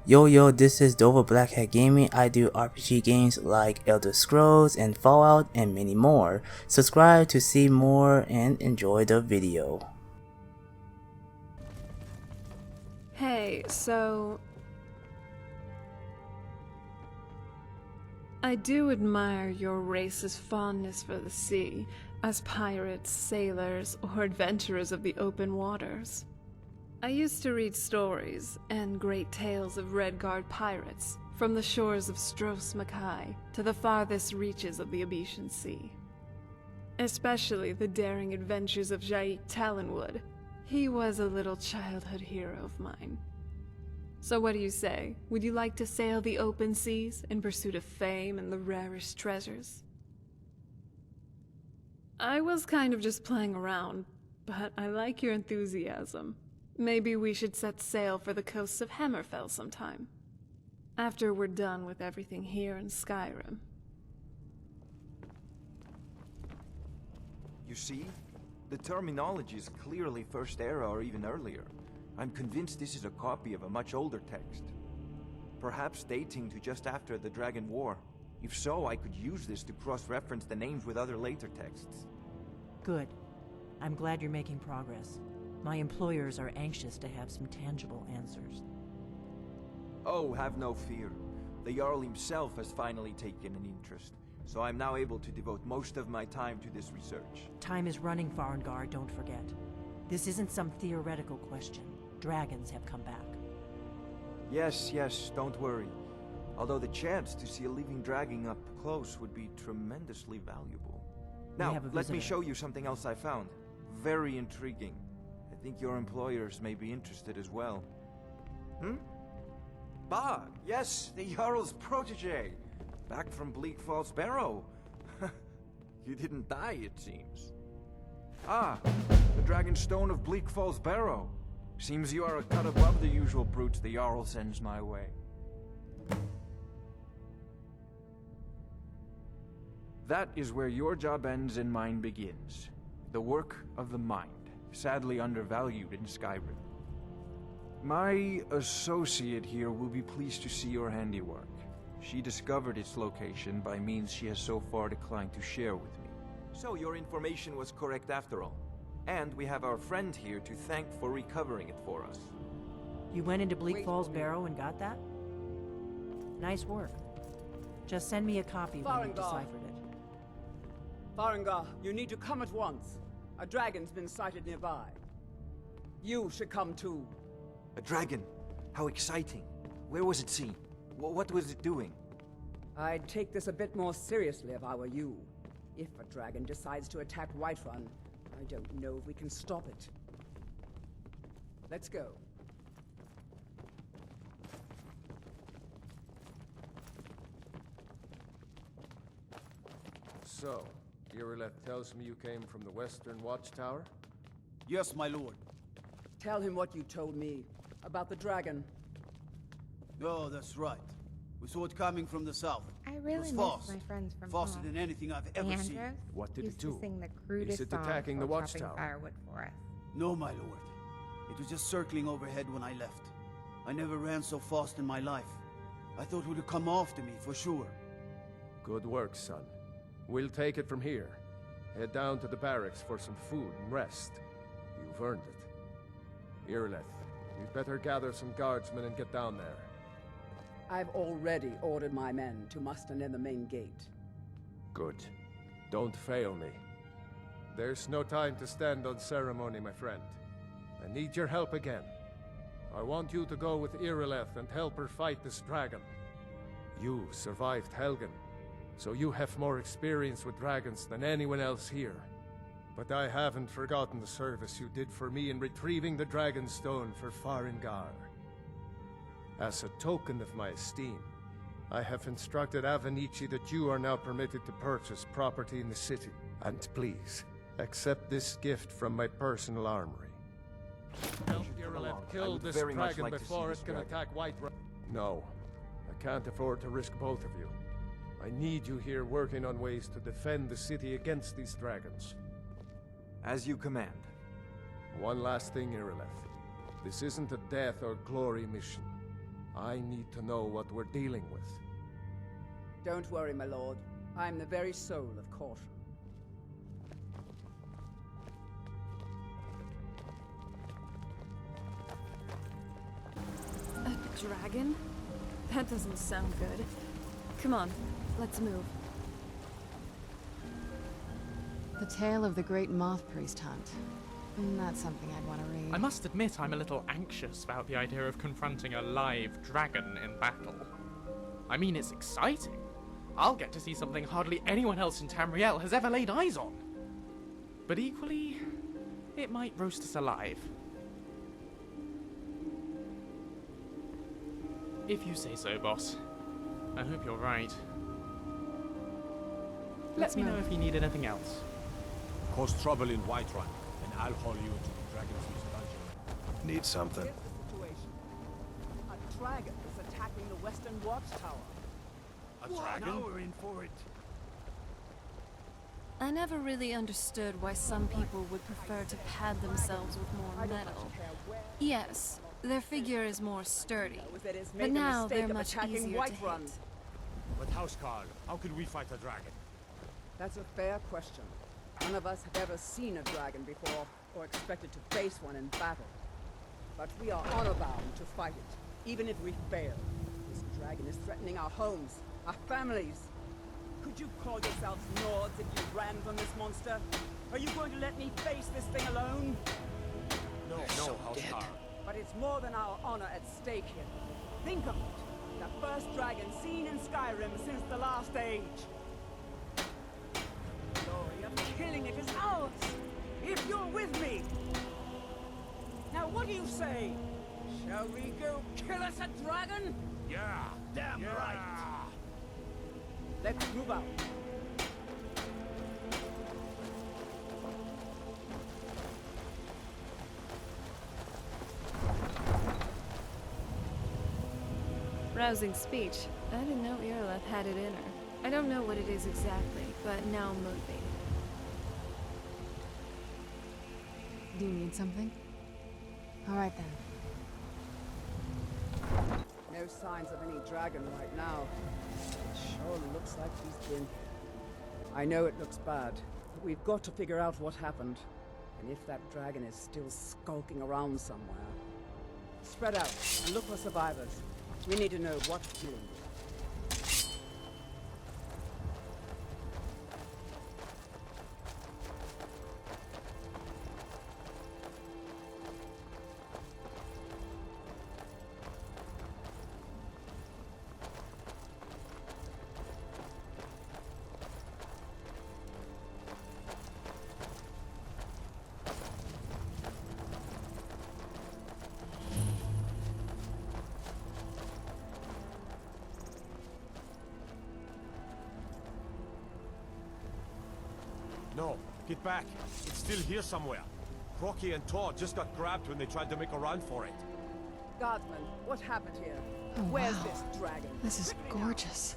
Yo, this is Dova Blackhat Gaming. I do RPG games like Elder Scrolls and Fallout and many more. Subscribe to see more and enjoy the video. Hey, so... I do admire your race's fondness for the sea, as pirates, sailors, or adventurers of the open waters. I used to read stories and great tales of Redguard pirates, from the shores of Stros Mackay to the farthest reaches of the Abetian Sea. Especially the daring adventures of Jaik Talonwood. He was a little childhood hero of mine. So what do you say? Would you like to sail the open seas in pursuit of fame and the rarest treasures? I was kind of just playing around, but I like your enthusiasm. Maybe we should set sail for the coasts of Hammerfell sometime. After we're done with everything here in Skyrim. You see? The terminology is clearly First Era or even earlier. I'm convinced this is a copy of a much older text. Perhaps dating to just after the Dragon War. If so, I could use this to cross-reference the names with other later texts. Good. I'm glad you're making progress. My employers are anxious to have some tangible answers. Oh, have no fear. The Jarl himself has finally taken an interest, so I'm now able to devote most of my time to this research. Time is running, Dawnguard, don't forget. This isn't some theoretical question. Dragons have come back. Yes, don't worry. Although the chance to see a living dragon up close would be tremendously valuable. Now, let me show you something else I found. Very intriguing. I think your employers may be interested as well. Bah, yes, the Jarl's protege. Back from Bleak Falls Barrow. You didn't die, it seems. Ah, the Dragonstone of Bleak Falls Barrow. Seems you are a cut above the usual brutes the Jarl sends my way. That is where your job ends and mine begins. The work of the mind, sadly undervalued in Skyrim. My associate here will be pleased to see your handiwork. She discovered its location by means she has so far declined to share with me. So your information was correct after all. And we have our friend here to thank for recovering it for us. You went into Bleak Falls Barrow and got that? Nice work. Just send me a copy when you've deciphered it. Farengar, you need to come at once. A dragon's been sighted nearby. You should come too. A dragon? How exciting. Where was it seen? What was it doing? I'd take this a bit more seriously if I were you. If a dragon decides to attack Whiterun, I don't know if we can stop it. Let's go. So, Irileth tells me you came from the Western Watchtower? Yes, my lord. Tell him what you told me about the dragon. Oh, that's right. We saw it coming from the south. I really miss my friends from Faster home. than anything I've ever seen. What did it used do? to sing the crudest Is it songs attacking the while chopping watchtower? firewood for us. No, my lord. It was just circling overhead when I left. I never ran so fast in my life. I thought it would come after me, for sure. Good work, son. We'll take it from here. Head down to the barracks for some food and rest. You've earned it. Irileth, you'd better gather some guardsmen and get down there. I've already ordered my men to muster near the main gate. Good. Don't fail me. There's no time to stand on ceremony, my friend. I need your help again. I want you to go with Irileth and help her fight this dragon. You survived Helgen, so you have more experience with dragons than anyone else here. But I haven't forgotten the service you did for me in retrieving the Dragonstone for Farengar. As a token of my esteem, I have instructed Avenici that you are now permitted to purchase property in the city. And please, accept this gift from my personal armory. Help Irileth kill this dragon before it can attack Whiterun. No, I can't afford to risk both of you. I need you here working on ways to defend the city against these dragons. As you command. One last thing, Irileth. This isn't a death or glory mission. I need to know what we're dealing with. Don't worry, my lord. I'm the very soul of caution. A dragon? That doesn't sound good. Come on, let's move. The Tale of the Great Moth Priest Hunt. That's something I'd want to read. I must admit I'm a little anxious about the idea of confronting a live dragon in battle. I mean, it's exciting. I'll get to see something hardly anyone else in Tamriel has ever laid eyes on. But equally, it might roast us alive. If you say so, boss. I hope you're right. Let me know if you need anything else. Cause trouble in Whiterun, and I'll haul you to the Dragon's dungeon. Need something? Here's the situation. A dragon is attacking the Western Watchtower. A dragon? Now we're in for it. I never really understood why some people would prefer to pad themselves with more metal. Yes, their figure is more sturdy, but now they're much easier to hit. But Housecarl, how could we fight a dragon? That's a fair question. None of us have ever seen a dragon before, or expected to face one in battle. But we are honor-bound to fight it, even if we fail. This dragon is threatening our homes, our families. Could you call yourselves Nords if you ran from this monster? Are you going to let me face this thing alone? No, Housecarl. But it's more than our honor at stake here. Think of it. The first dragon seen in Skyrim since the last age. The glory of killing it is ours, if you're with me. Now what do you say? Shall we go kill us a dragon? Yeah, Damn right. Let's move out. Rousing speech. I didn't know Irileth had it in her. I don't know what it is exactly, but now I'm motivated. Do you need something? All right then. No signs of any dragon right now. It sure looks like he's been. I know it looks bad, but we've got to figure out what happened. And if that dragon is still skulking around somewhere. Spread out and look for survivors. We need to know what's doing. No, get back. It's still here somewhere. Crocky and Todd just got grabbed when they tried to make a run for it. Guardsman, what happened here? Oh, Where's wow. this dragon? This is gorgeous.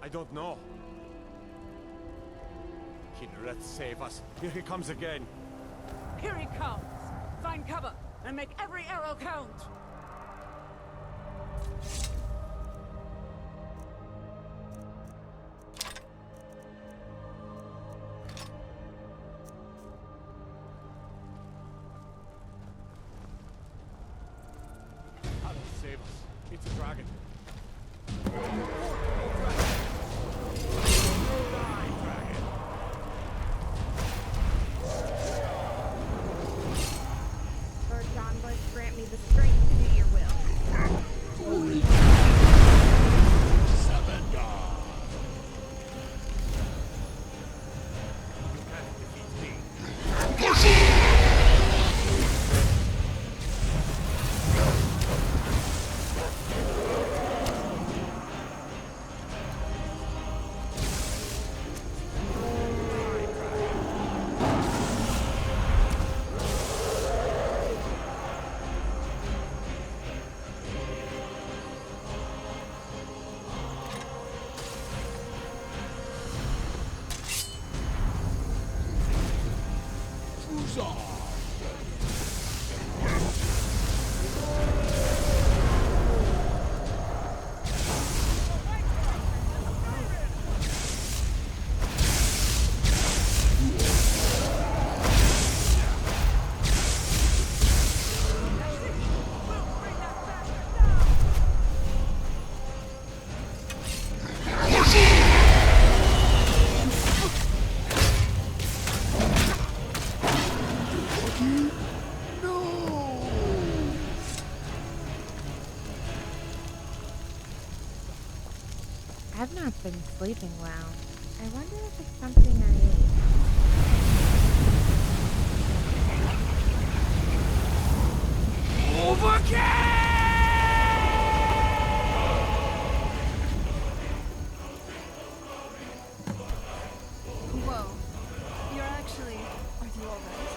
I don't know. Kinreth, save us. Here he comes again. Here he comes! Find cover and make every arrow count! Allah save us. It's a dragon. Lord Dawnguard, grant me the strength to do your will. I've not been sleeping well. I wonder if it's something I ate. Whoa. You're actually... Are you alright?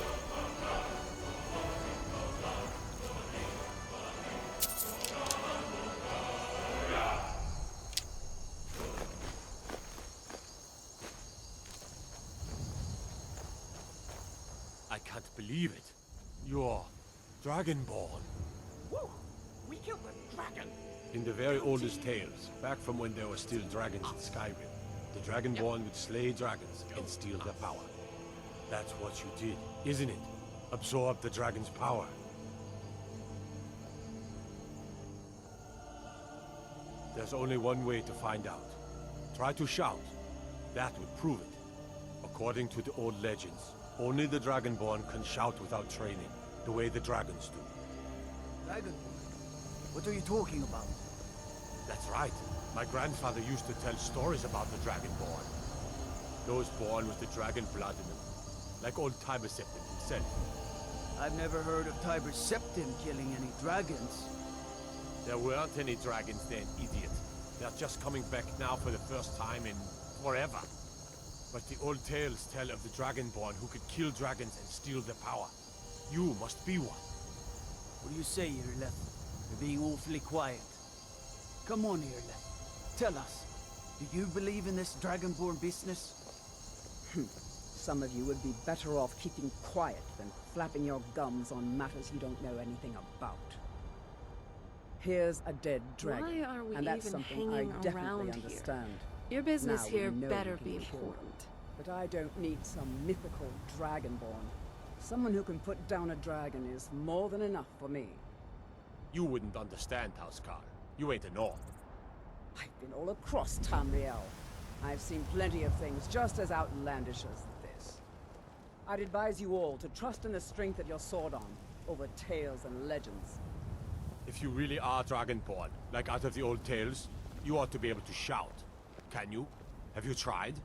I can't believe it. You're Dragonborn. Woo! We killed the dragon! In the very oldest tales, back from when there were still dragons in Skyrim, the Dragonborn would slay dragons and steal their power. That's what you did, isn't it? Absorb the dragon's power. There's only one way to find out. Try to shout. That would prove it. According to the old legends, only the Dragonborn can shout without training, the way the dragons do. Dragonborn? What are you talking about? That's right. My grandfather used to tell stories about the Dragonborn. Those born with the dragon blood in them. Like old Tiber Septim himself. I've never heard of Tiber Septim killing any dragons. There weren't any dragons then, idiot. They're just coming back now for the first time in forever. But the old tales tell of the Dragonborn who could kill dragons and steal their power. You must be one. What do you say, Irleth? You're being awfully quiet. Come on, Irleth. Tell us. Do you believe in this Dragonborn business? Some of you would be better off keeping quiet than flapping your gums on matters you don't know anything about. Here's a dead dragon, Why are we and that's even something I hanging definitely around understand. Your business Now we here know better we be can kill them. important. But I don't need some mythical dragonborn. Someone who can put down a dragon is more than enough for me. You wouldn't understand, Housecarl. You ain't a North. I've been all across Tamriel. I've seen plenty of things just as outlandish as this. I'd advise you all to trust in the strength of your sword arm over tales and legends. If you really are Dragonborn, like out of the old tales, you ought to be able to shout. Can you? Have you tried?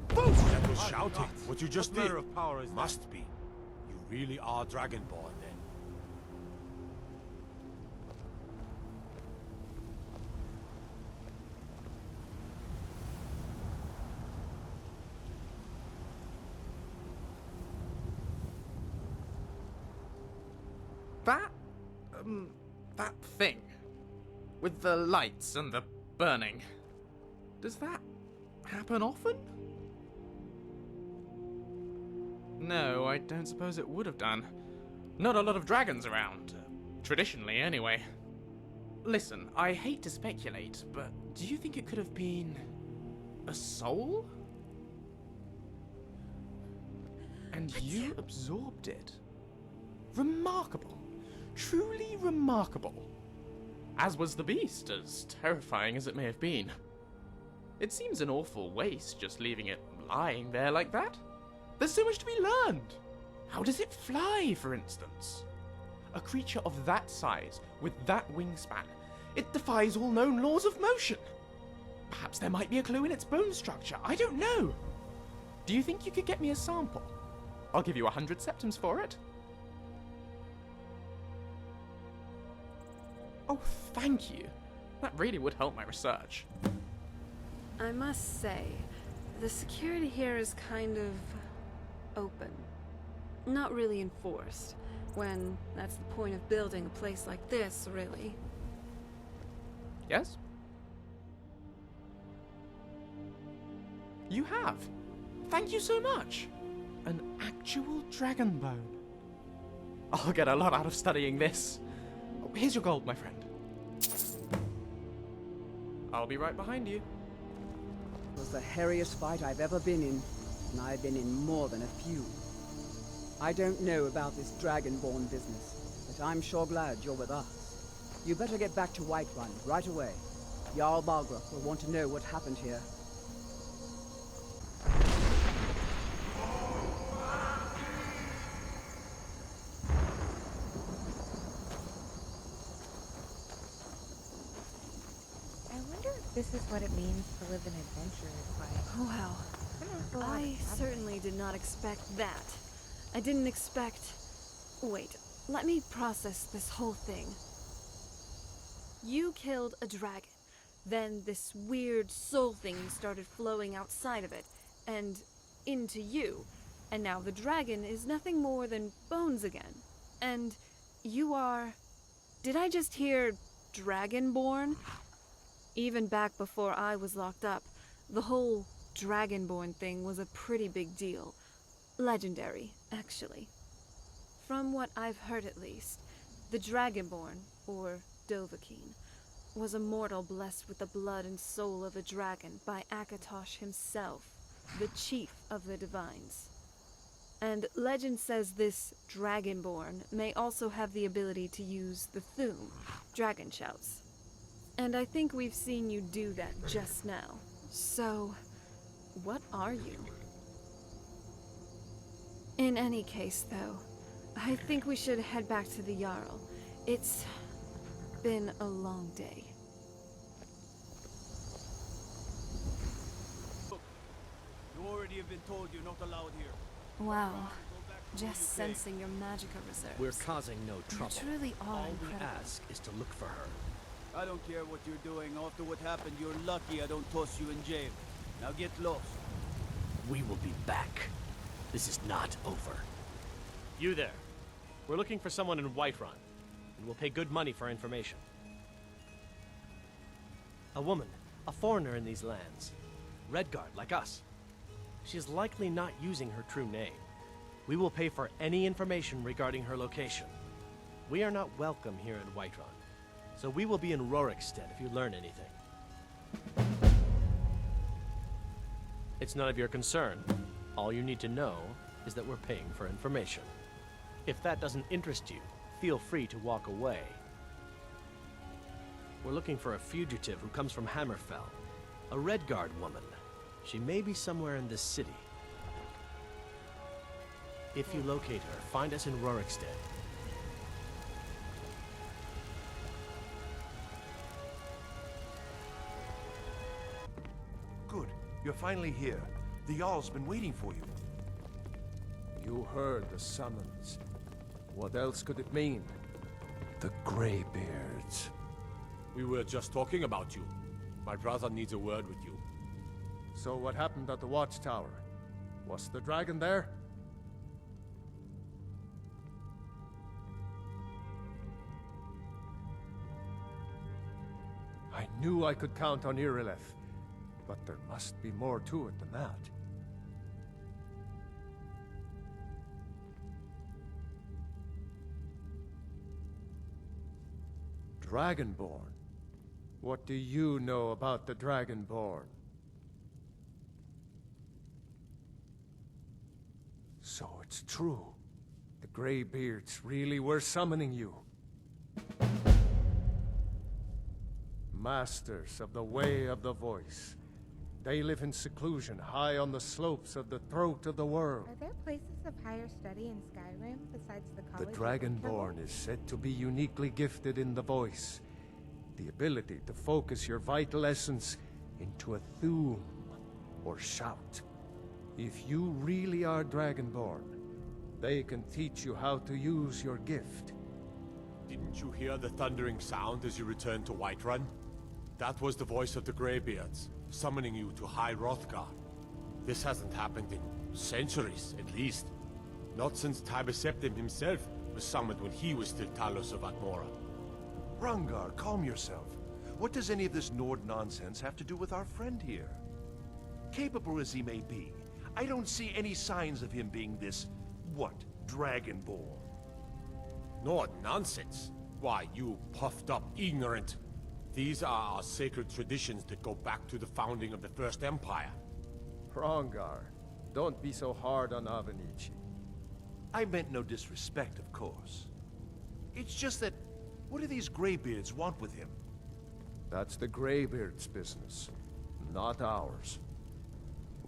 That was shouting. What you just did. Of power is Must be. You really are Dragonborn, then. That thing. With the lights and the burning. Does that happen often? No, I don't suppose it would have done. Not a lot of dragons around. Traditionally, anyway. Listen, I hate to speculate, but do you think it could have been a soul? And you absorbed it. Remarkable. Truly remarkable. As was the beast, as terrifying as it may have been. It seems an awful waste just leaving it lying there like that. There's so much to be learned. How does it fly, for instance? A creature of that size, with that wingspan, it defies all known laws of motion. Perhaps there might be a clue in its bone structure, I don't know. Do you think you could get me a sample? I'll give you 100 septims for it. Oh, thank you. That really would help my research. I must say, the security here is kind of open. Not really enforced, when that's the point of building a place like this, really. Yes? You have. Thank you so much. An actual dragon bone. I'll get a lot out of studying this. Oh, here's your gold, my friend. I'll be right behind you. It was the hairiest fight I've ever been in, and I've been in more than a few. I don't know about this Dragonborn business, but I'm sure glad you're with us. You better get back to Whiterun right away. Jarl Balgruuf will want to know what happened here. This is what it means to live an adventurer's life. Wow. I certainly did not expect that. I didn't expect... Wait, let me process this whole thing. You killed a dragon. Then this weird soul thing started flowing outside of it, and into you. And now the dragon is nothing more than bones again. And you are... Did I just hear Dragonborn? Even back before I was locked up, the whole Dragonborn thing was a pretty big deal. Legendary, actually. From what I've heard at least, the Dragonborn, or Dova, was a mortal blessed with the blood and soul of a dragon by Akatosh himself, the chief of the divines. And legend says this Dragonborn may also have the ability to use the Thum, dragon shouts. And I think we've seen you do that just now. So, what are you? In any case, though, I think we should head back to the Jarl. It's been a long day. Look, you already have been told you're not allowed here. Wow. Just sensing your magicka reserves. We're causing no trouble. You truly are All incredible. we ask is to look for her. I don't care what you're doing. After what happened, you're lucky I don't toss you in jail. Now get lost. We will be back. This is not over. You there. We're looking for someone in Whiterun, and we'll pay good money for information. A woman, a foreigner in these lands. Redguard, like us. She's likely not using her true name. We will pay for any information regarding her location. We are not welcome here in Whiterun, so we will be in Rorikstead if you learn anything. It's none of your concern. All you need to know is that we're paying for information. If that doesn't interest you, feel free to walk away. We're looking for a fugitive who comes from Hammerfell, a Redguard woman. She may be somewhere in this city. If you locate her, find us in Rorikstead. Good. You're finally here. The Jarl's been waiting for you. You heard the summons. What else could it mean? The Greybeards. We were just talking about you. My brother needs a word with you. So what happened at the watchtower? Was the dragon there? I knew I could count on Irileth, but there must be more to it than that. Dragonborn? What do you know about the Dragonborn? So it's true. The Greybeards really were summoning you. Masters of the Way of the Voice. They live in seclusion, high on the slopes of the throat of the world. Are there places of higher study in Skyrim besides the The college? Dragonborn is said to be uniquely gifted in the voice. The ability to focus your vital essence into a thum, or shout. If you really are Dragonborn, they can teach you how to use your gift. Didn't you hear the thundering sound as you returned to Whiterun? That was the voice of the Greybeards, summoning you to High Hrothgar. This hasn't happened in centuries, at least. Not since Tiber Septim himself was summoned when he was still Talos of Atmora. Rungar, calm yourself. What does any of this Nord nonsense have to do with our friend here? Capable as he may be, I don't see any signs of him being this, what, Dragonborn? Nord nonsense? Why, you puffed up ignorant. These are our sacred traditions that go back to the founding of the First Empire. Hrongar, don't be so hard on Avenici. I meant no disrespect, of course. It's just that, what do these Greybeards want with him? That's the Greybeards' business, not ours.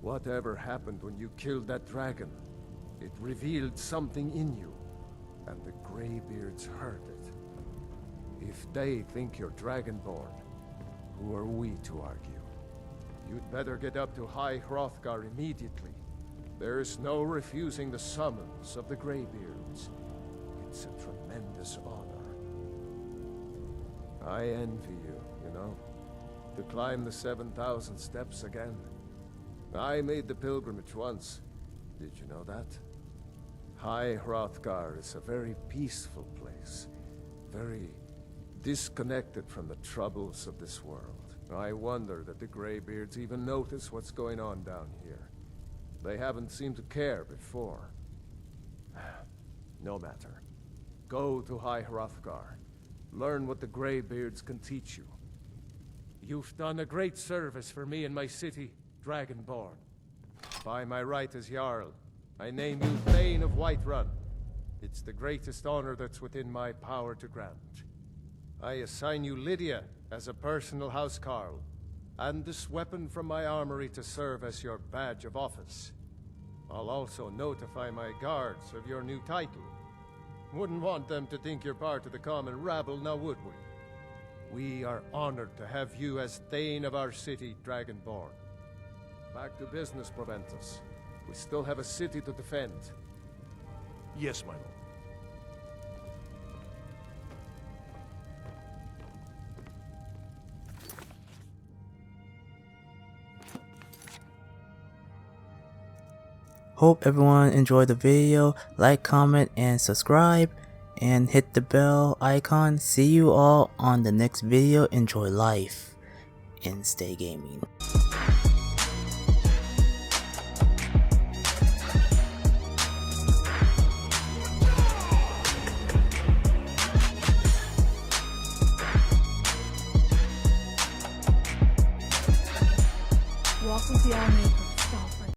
Whatever happened when you killed that dragon, it revealed something in you, and the Greybeards heard it. If they think you're Dragonborn, Who are we to argue? You'd better get up to High Hrothgar immediately. There's no refusing the summons of the Greybeards. It's a tremendous honor. I envy you, you know. To climb the 7,000 steps again. I made the pilgrimage once. Did you know that? High Hrothgar is a very peaceful place. Very disconnected from the troubles of this world. I wonder that the Greybeards even notice what's going on down here. They haven't seemed to care before. No matter. Go to High Hrothgar. Learn what the Greybeards can teach you. You've done a great service for me and my city, Dragonborn. By my right as Jarl, I name you Thane of Whiterun. It's the greatest honor that's within my power to grant. I assign you Lydia as a personal housecarl, and this weapon from my armory to serve as your badge of office. I'll also notify my guards of your new title. Wouldn't want them to think you're part of the common rabble, now would we? We are honored to have you as Thane of our city, Dragonborn. Back to business, Proventus. We still have a city to defend. Yes, my lord. Hope everyone enjoyed the video. Like, comment, and subscribe. And hit the bell icon. See you all on the next video. Enjoy life and stay gaming.